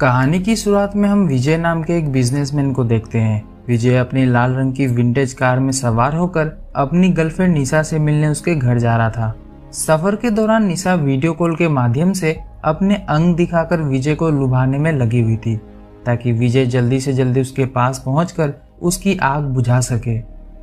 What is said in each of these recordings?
कहानी की शुरुआत में हम विजय नाम के एक बिजनेसमैन को देखते हैं। विजय अपनी लाल रंग की विंटेज कार में सवार होकर अपनी गर्लफ्रेंड निशा से मिलने उसके घर जा रहा था। सफर के दौरान निशा वीडियो कॉल के माध्यम से अपने अंग दिखाकर विजय को लुभाने में लगी हुई थी, ताकि विजय जल्दी से जल्दी उसके पास पहुंचकर उसकी आग बुझा सके।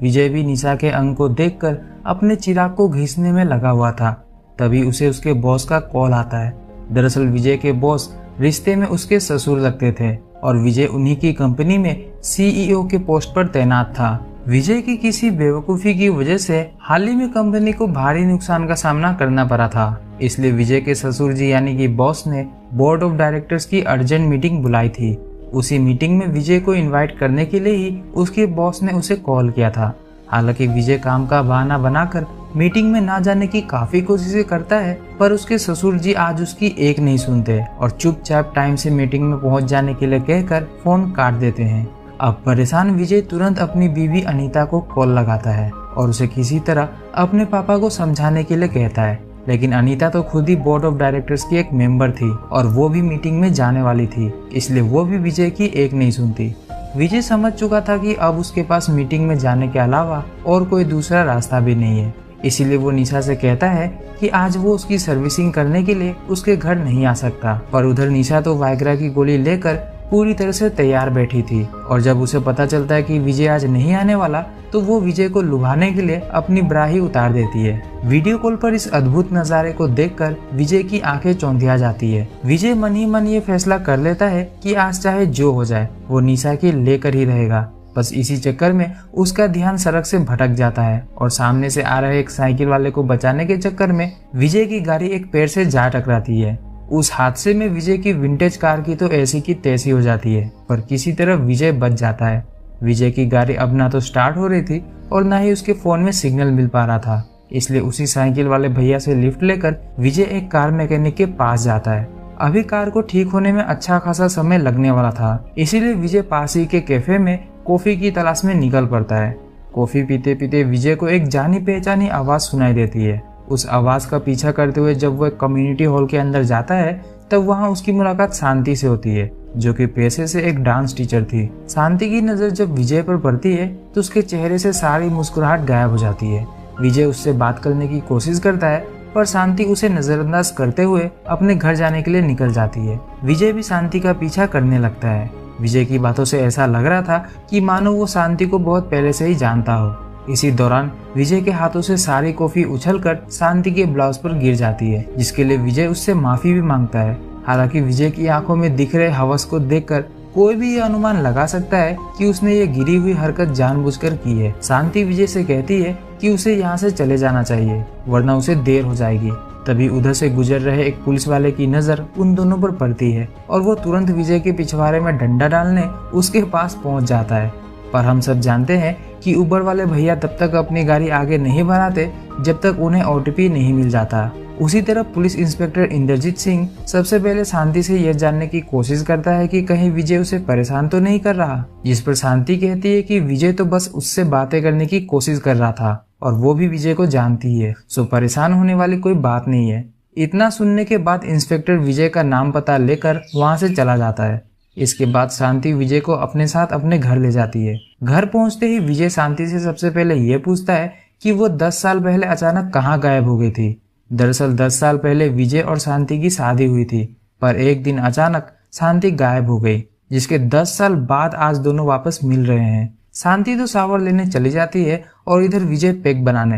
विजय भी निशा के अंग को देखकर अपने चिराग को घिसने में लगा हुआ था। तभी उसे उसके बॉस का कॉल आता है। दरअसल विजय के बॉस रिश्ते में उसके ससुर लगते थे और विजय उन्हीं की कंपनी में सीईओ के पोस्ट पर तैनात था। विजय की किसी बेवकूफ़ी की वजह से हाल ही में कंपनी को भारी नुकसान का सामना करना पड़ा था। इसलिए विजय के ससुर जी यानी कि बॉस ने बोर्ड ऑफ डायरेक्टर्स की अर्जेंट मीटिंग बुलाई थी। उसी मीटिंग में विजय को इनवाइट करने के लिए ही उसके बॉस ने उसे कॉल किया था। हालांकि विजय काम का बहाना बनाकर मीटिंग में ना जाने की काफी कोशिशें करता है, पर उसके ससुर जी आज उसकी एक नहीं सुनते और चुपचाप टाइम से मीटिंग में पहुंच जाने के लिए कहकर फोन काट देते हैं। अब परेशान विजय तुरंत अपनी बीवी अनीता को कॉल लगाता है और उसे किसी तरह अपने पापा को समझाने के लिए कहता है, लेकिन अनीता तो खुद ही बोर्ड ऑफ डायरेक्टर्स की एक मेंबर थी और वो भी मीटिंग में जाने वाली थी, इसलिए वो भी विजय की एक नहीं सुनती। विजय समझ चुका था कि अब उसके पास मीटिंग में जाने के अलावा और कोई दूसरा रास्ता भी नहीं है, इसीलिए वो निशा से कहता है कि आज वो उसकी सर्विसिंग करने के लिए उसके घर नहीं आ सकता। पर उधर निशा तो वाइग्रा की गोली लेकर पूरी तरह से तैयार बैठी थी और जब उसे पता चलता है कि विजय आज नहीं आने वाला, तो वो विजय को लुभाने के लिए अपनी ब्रा ही उतार देती है। वीडियो कॉल पर इस अद्भुत नज़ारे को देखकर विजय की आंखें चौंधिया जाती है। विजय मन ही मन ये फैसला कर लेता है कि आज चाहे जो हो जाए वो निशा की लेकर ही रहेगा। बस इसी चक्कर में उसका ध्यान सड़क से भटक जाता है और सामने से आ रहे एक साइकिल वाले को बचाने के चक्कर में विजय की गाड़ी एक पेड़ से जा टकराती है। उस हादसे में विजय की विंटेज कार की तो ऐसी की तैसी हो जाती है, पर किसी तरह विजय बच जाता है। विजय की गाड़ी अब ना तो स्टार्ट हो रही थी और ना ही उसके फोन में सिग्नल मिल पा रहा था, इसलिए उसी साइकिल वाले भैया से लिफ्ट लेकर विजय एक कार मैकेनिक के पास जाता है। अभी कार को ठीक होने में अच्छा खासा समय लगने वाला था, इसीलिए विजय पास ही के कैफे में कॉफी की तलाश में निकल पड़ता है। कॉफी पीते पीते विजय को एक जानी पहचानी आवाज सुनाई देती है। उस आवाज का पीछा करते हुए जब वो एक कम्युनिटी हॉल के अंदर जाता है, तब वहाँ उसकी मुलाकात शांति से होती है, जो कि पेशे से एक डांस टीचर थी। शांति की नजर जब विजय पर पड़ती है तो उसके चेहरे से सारी मुस्कुराहट गायब हो जाती है। विजय उससे बात करने की कोशिश करता है, पर शांति उसे नजरअंदाज करते हुए अपने घर जाने के लिए निकल जाती है। विजय भी शांति का पीछा करने लगता है। विजय की बातों से ऐसा लग रहा था कि मानो वो शांति को बहुत पहले से ही जानता हो। इसी दौरान विजय के हाथों से सारी कॉफी उछलकर शांति के ब्लाउज पर गिर जाती है, जिसके लिए विजय उससे माफी भी मांगता है। हालांकि विजय की आंखों में दिख रहे हवस को देखकर कोई भी ये अनुमान लगा सकता है कि उसने ये गिरी हुई हरकत जानबूझकर की है। शांति विजय से कहती है कि उसे यहाँ से चले जाना चाहिए, वरना उसे देर हो जाएगी। तभी उधर से गुजर रहे एक पुलिस वाले की नजर उन दोनों पर पड़ती है और वो तुरंत विजय के पिछवाड़े में डंडा डालने उसके पास पहुंच जाता है। पर हम सब जानते हैं कि उबर वाले भैया तब तक अपनी गाड़ी आगे नहीं बढ़ाते जब तक उन्हें ओटीपी नहीं मिल जाता। उसी तरह पुलिस इंस्पेक्टर इंद्रजीत सिंह सबसे पहले शांति से यह जानने की कोशिश करता है कि कहीं विजय उसे परेशान तो नहीं कर रहा, जिस पर शांति कहती है कि विजय तो बस उससे बातें करने की कोशिश कर रहा था और वो भी विजय को जानती है, सो परेशान होने वाली कोई बात नहीं है। इतना सुनने के बाद इंस्पेक्टर विजय का नाम पता लेकर वहां से चला जाता है। इसके बाद शांति विजय को अपने साथ अपने घर ले जाती है। घर पहुंचते ही विजय शांति से सबसे पहले ये पूछता है कि वो 10 साल पहले अचानक कहाँ गायब हो गई थी। दरअसल 10 साल पहले विजय और शांति की शादी हुई थी, पर एक दिन अचानक शांति गायब हो गई, जिसके 10 साल बाद आज दोनों वापस मिल रहे हैं। शांति तो शावर लेने चली जाती है और इधर विजय पेक बनाने,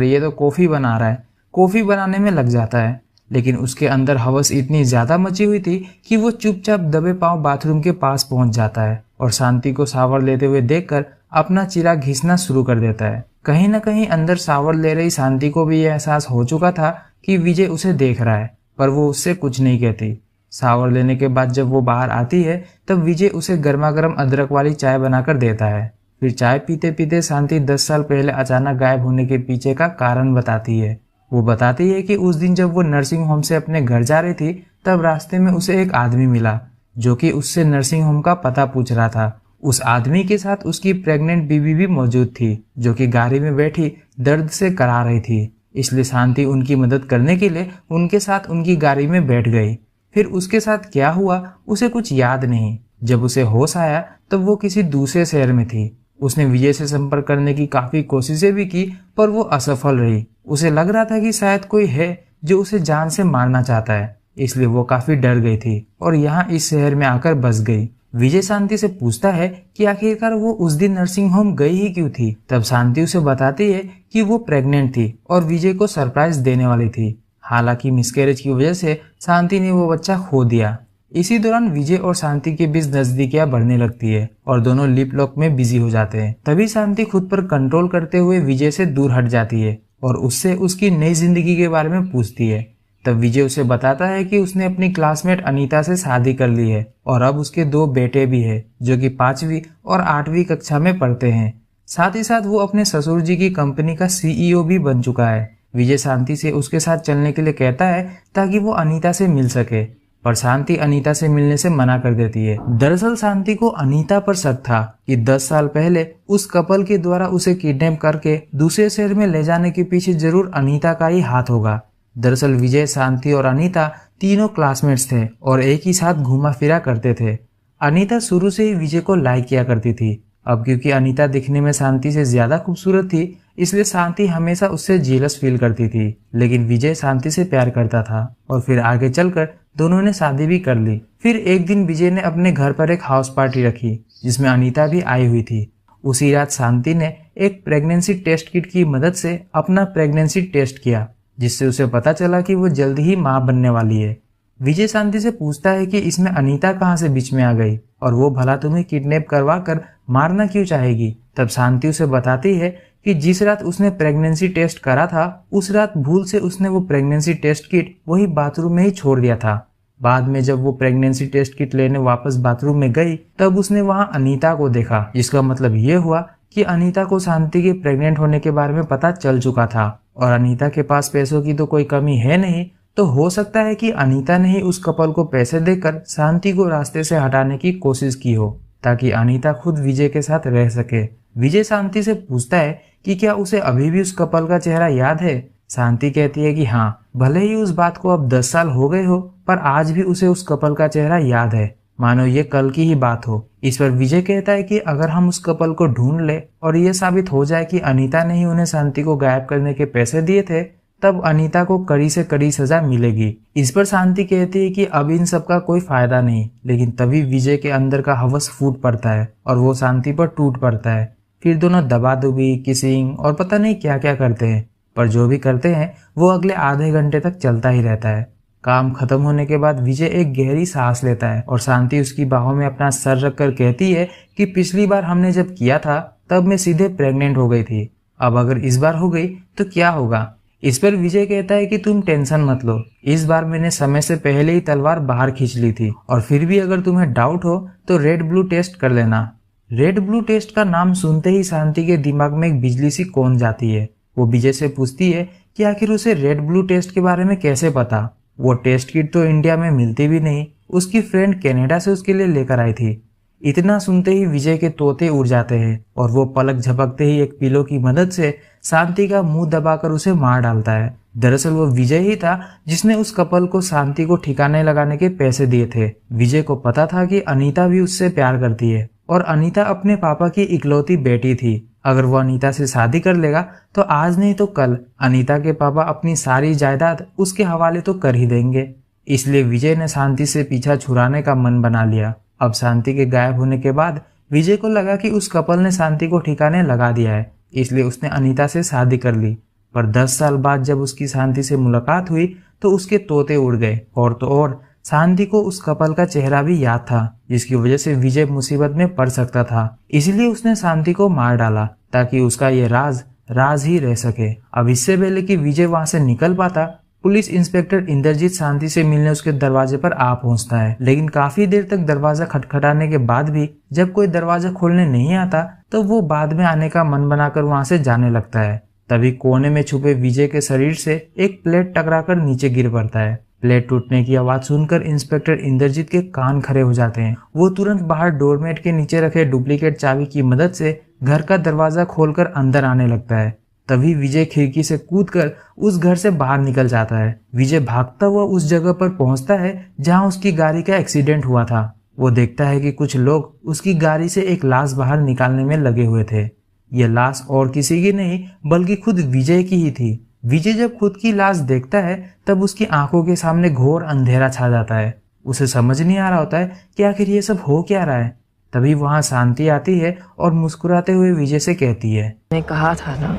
ये तो कॉफी बना रहा है, कॉफी बनाने में लग जाता है। लेकिन उसके अंदर हवस इतनी ज्यादा मची हुई थी कि वो चुपचाप दबे पांव बाथरूम के पास पहुंच जाता है और शांति को शावर लेते हुए देखकर अपना चिराग घिसना शुरू कर देता है। कहीं न कहीं अंदर शावर ले रही शांति को भी यह एहसास हो चुका था कि विजय उसे देख रहा है, पर वो उससे कुछ नहीं कहती। शावर लेने के बाद जब वो बाहर आती है, तब विजय उसे गर्मा गर्म अदरक वाली चाय बनाकर देता है। फिर चाय पीते पीते शांति 10 साल पहले अचानक गायब होने के पीछे का कारण बताती है। वो बताती है कि उस दिन जब वो नर्सिंग होम से अपने घर जा रही थी, तब रास्ते में उसे एक आदमी मिला जो कि उससे नर्सिंग होम का पता पूछ रहा था। उस आदमी के साथ उसकी प्रेग्नेंट बीवी भी मौजूद थी, जो कि गाड़ी में बैठी दर्द से करा रही थी। इसलिए शांति उनकी मदद करने के लिए उनके साथ उनकी गाड़ी में बैठ गई। फिर उसके साथ क्या हुआ उसे कुछ याद नहीं। जब उसे होश आया तब वो किसी दूसरे शहर में थी। उसने विजय से संपर्क करने की काफी कोशिशें भी की पर वो असफल रही। उसे लग रहा था कि शायद कोई है जो उसे जान से मारना चाहता है, इसलिए वो काफी डर गई थी और यहाँ इस शहर में आकर बस गई। विजय शांति से पूछता है कि आखिरकार वो उस दिन नर्सिंग होम गई ही क्यों थी। तब शांति उसे बताती है कि वो प्रेग्नेंट थी और विजय को सरप्राइज देने वाली थी। हालांकि मिसकैरेज की वजह से शांति ने वो बच्चा खो दिया। इसी दौरान विजय और शांति के बीच नजदीकियां बढ़ने लगती है और दोनों लिप लॉक में बिजी हो जाते हैं। तभी शांति खुद पर कंट्रोल करते हुए विजय से दूर हट जाती है और उससे उसकी नई जिंदगी के बारे में पूछती है। तब विजय उसे बताता है कि उसने अपनी क्लासमेट अनीता से शादी कर ली है और अब उसके 2 बेटे भी है जो कि 5वीं और 8वीं कक्षा में पढ़ते हैं। साथ ही साथ वो अपने ससुर जी की कंपनी का CEO भी बन चुका है। विजय शांति से उसके साथ चलने के लिए कहता है ताकि वो अनीता से मिल सके, पर शांति अनीता से मिलने से मना कर देती है। दरअसल शांति को अनीता पर शक था कि 10 साल पहले उस कपल के द्वारा उसे किडनैप करके दूसरे शहर में ले जाने के पीछे जरूर अनीता का ही हाथ होगा। दरअसल विजय, शांति और अनीता तीनों क्लासमेट्स थे और एक ही साथ घूमा फिरा करते थे। अनीता शुरू से ही विजय को लाइक किया करती थी। अब क्योंकि अनीता दिखने में शांति से ज्यादा खूबसूरत थी, इसलिए शांति हमेशा उससे जेलस फील करती थी। लेकिन विजय शांति से प्यार करता था और फिर आगे चलकर दोनों ने शादी भी कर ली। फिर एक दिन विजय ने अपने घर पर एक हाउस पार्टी रखी जिसमें अनीता भी आई हुई थी। उसी रात शांति ने एक प्रेगनेंसी टेस्ट किट की मदद से अपना प्रेगनेंसी टेस्ट किया, जिससे उसे पता चला कि वो जल्द ही मां बनने वाली है। विजय शांति से पूछता है कि इसमें अनीता कहाँ से बीच में आ गई और वो भला तुम्हें किडनैप करवा कर मारना क्यों चाहेगी। तब शांति उसे बताती है कि जिस रात उसने प्रेगनेंसी टेस्ट करा था उस रात भूल से उसने वो प्रेगनेंसी टेस्ट किट वही बाथरूम में ही छोड़ दिया था। बाद में जब वो प्रेगनेंसी टेस्ट किट लेने वापस बाथरूम में गई तब उसने वहां अनीता को देखा, जिसका मतलब ये हुआ कि अनीता को शांति के प्रेग्नेंट होने के बारे में पता चल चुका था और अनीता के पास पैसों की तो कोई कमी है नहीं, तो हो सकता है कि अनीता ने ही उस कपल को पैसे देकर शांति को रास्ते से हटाने की कोशिश की हो ताकि अनीता खुद विजय के साथ रह सके। विजय शांति से पूछता है कि क्या उसे अभी भी उस कपल का चेहरा याद है। शांति कहती है कि हाँ, भले ही उस बात को अब 10 साल हो गए हो पर आज भी उसे उस कपल का चेहरा याद है, मानो ये कल की ही बात हो। इस पर विजय कहता है कि अगर हम उस कपल को ढूंढ ले और ये साबित हो जाए कि अनीता ने ही उन्हें शांति को गायब करने के पैसे दिए थे, तब अनीता को कड़ी से कड़ी सजा मिलेगी। इस पर शांति कहती है कि अब इन सब का कोई फायदा नहीं, लेकिन तभी विजय के अंदर का हवस फूट पड़ता है और वो शांति पर टूट पड़ता है। फिर दोनों दबादुबी, किसिंग और पता नहीं क्या क्या करते हैं, पर जो भी करते हैं वो अगले आधे घंटे तक चलता ही रहता है। काम खत्म होने के बाद विजय एक गहरी सांस लेता है और शांति उसकी बाहों में अपना सर रखकर कहती है कि पिछली बार हमने जब किया था तब मैं सीधे प्रेग्नेंट हो गई थी, अब अगर इस बार हो गई तो क्या होगा। इस पर विजय कहता है कि तुम टेंशन मत लो, इस बार मैंने समय से पहले ही तलवार बाहर खींच ली थी और फिर भी अगर तुम्हें डाउट हो तो रेड ब्लू टेस्ट कर लेना। रेड ब्लू टेस्ट का नाम सुनते ही शांति के दिमाग में एक बिजली सी कौन जाती है। वो विजय से पूछती है कि आखिर उसे रेड ब्लू टेस्ट के बारे में कैसे पता। वो टेस्ट किट तो इंडिया में मिलती भी नहीं, उसकी फ्रेंड कनाडा से उसके लिए लेकर आई थी। इतना सुनते ही विजय के तोते उड़ जाते हैं और वो पलक झपकते ही एक पिलो की मदद से शांति का मुंह दबाकर उसे मार डालता है। दरअसल वो विजय ही था जिसने उस कपल को शांति को ठिकाने लगाने के पैसे दिए थे। विजय को पता था कि अनीता भी उससे प्यार करती है और अनीता अपने पापा की इकलौती बेटी थी। अगर वो अनीता से शादी कर लेगा तो आज नहीं तो कल अनीता के पापा अपनी सारी जायदाद उसके हवाले तो कर ही देंगे। इसलिए विजय ने शांति से पीछा छुड़ाने का मन बना लिया। अब शांति के गायब होने के बाद विजय को लगा कि उस कपल ने शांति को ठिकाने लगा दिया है, इसलिए उसने अनीता से शादी कर ली। पर 10 साल बाद जब उसकी शांति से मुलाकात हुई तो उसके तोते उड़ गए और तो और शांति को उस कपल का चेहरा भी याद था, जिसकी वजह से विजय मुसीबत में पड़ सकता था। इसलिए उसने शांति को मार डाला ताकि उसका ये राज ही रह सके। अब इससे पहले कि विजय वहां से निकल पाता, पुलिस इंस्पेक्टर इंद्रजीत शांति से मिलने उसके दरवाजे पर आ पहुंचता है। लेकिन काफी देर तक दरवाजा खटखटाने के बाद भी जब कोई दरवाजा खोलने नहीं आता तो वो बाद में आने का मन बनाकर वहां से जाने लगता है। तभी कोने में छुपे विजय के शरीर से एक प्लेट टकराकर नीचे गिर पड़ता है। प्लेट टूटने की आवाज सुनकर इंस्पेक्टर इंद्रजीत के कान खड़े हो जाते हैं। वो तुरंत बाहर डोरमेट के नीचे रखे डुप्लीकेट चाबी की मदद से घर का दरवाजा खोलकर अंदर आने लगता है। तभी विजय खिड़की से कूदकर उस घर से बाहर निकल जाता है। विजय भागता हुआ उस जगह पर पहुंचता है जहां उसकी गाड़ी का एक्सीडेंट हुआ था। वो देखता है कि कुछ लोग उसकी गाड़ी से एक लाश बाहर निकालने में लगे हुए थे। यह लाश और किसी की नहीं बल्कि खुद विजय की ही थी। विजय जब खुद की लाश देखता है तब उसकी आंखों के सामने घोर अंधेरा छा जाता है। उसे समझ नहीं आ रहा होता है कि आखिर ये सब हो क्या रहा है। तभी वहां शांति आती है और मुस्कुराते हुए विजय से कहती है, मैं कहा था ना,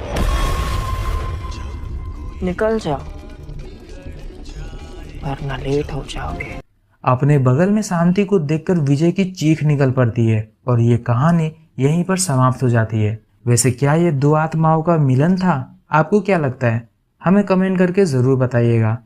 निकल जाओ वरना लेट हो जाओगे। अपने बगल में शांति को देखकर विजय की चीख निकल पड़ती है और ये कहानी यहीं पर समाप्त हो जाती है। वैसे क्या ये दो आत्माओं का मिलन था? आपको क्या लगता है? हमें कमेंट करके ज़रूर बताइएगा।